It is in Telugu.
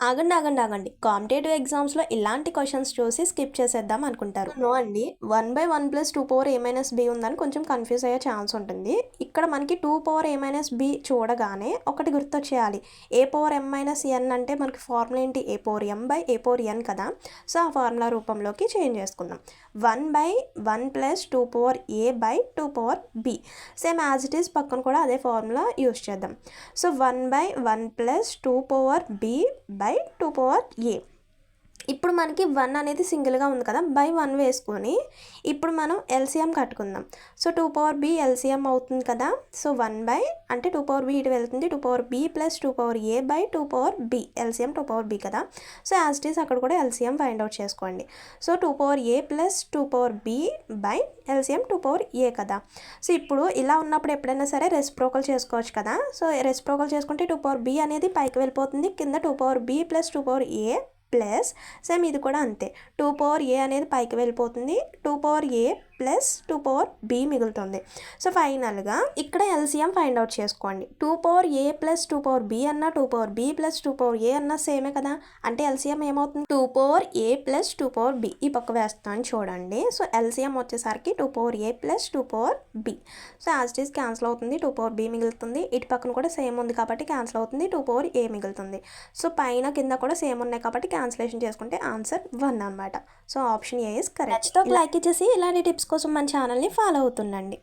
ఆగండి ఆగండి ఆగండి కాంపిటేటివ్ ఎగ్జామ్స్లో ఇలాంటి క్వశ్చన్స్ చూసి స్కిప్ చేసేద్దాం అనుకుంటారు. నో అండి, 1/1+2 power a-b ఉందని కొంచెం కన్ఫ్యూజ్ అయ్యే ఛాన్స్ ఉంటుంది. ఇక్కడ మనకి 2 power a-b చూడగానే ఒకటి గుర్తొచ్చేయాలి. a-m-n అంటే మనకి ఫార్ములా ఏంటి? a-m/a-n కదా. సో ఆ ఫార్ములా రూపంలోకి చేంజ్ చేసుకుందాం. 1/1+2 power a/2 power b same as it is పక్కన కూడా అదే ఫార్ములా యూస్ చేద్దాం. So 1/1+2 power b/2 power a. ఇప్పుడు మనకి 1 అనేది సింగిల్గా ఉంది కదా, బై 1 వేసుకొని ఇప్పుడు మనం ఎల్సిఎం కట్టుకుందాం. సో 2 power b ఎల్సిఎం అవుతుంది కదా. సో 1 అంటే 2 power b ఇటు వెళ్తుంది, 2 power b + 2 power a/2 power b LCM 2 power b కదా. సో యాజ్ ఇట్ ఈస్ అక్కడ కూడా ఎల్సిఎం ఫైండ్ అవుట్ చేసుకోండి. So 2 power a + 2 power b by LCM 2 power a కదా. సో ఇప్పుడు ఇలా ఉన్నప్పుడు ఎప్పుడైనా సరే రెసిప్రోకల్ చేసుకోవచ్చు కదా. సో రెసిప్రోకల్ చేసుకుంటే 2 power b అనేది పైకి వెళ్ళిపోతుంది, కింద 2 power b + 2 power a plus same ఇది కూడా అంతే. 2 power a అనేది పైకి వెళ్ళిపోతుంది, 2 power a + 2 power b మిగులుతుంది. సో ఫైనల్గా ఇక్కడ ఎల్సిఎం ఫైండ్ అవుట్ చేసుకోండి. 2 power a + 2 power b అన్న 2 power b + 2 power a అన్న సేమే కదా. అంటే ఎల్సిఎం ఏమవుతుంది? 2 power a + 2 power b ఈ పక్క వేస్తాను చూడండి. సో ఎల్సిఎం వచ్చేసరికి 2 power a + 2 power b. So as it is cancel అవుతుంది, 2 power b మిగులుతుంది. ఇటు పక్కన కూడా సేమ్ ఉంది కాబట్టి క్యాన్సిల్ అవుతుంది, 2 power a మిగులుతుంది. సో పైన కింద కూడా సేమ్ ఉన్నాయి కాబట్టి క్యాన్సిలేషన్ చేసుకుంటే ఆన్సర్ 1 అనమాట. So option A is correct. Like ఇచ్చేసి ఇలాంటి టిప్స్ కోసం మన ఛానల్ని ఫాలో అవుతుండండి.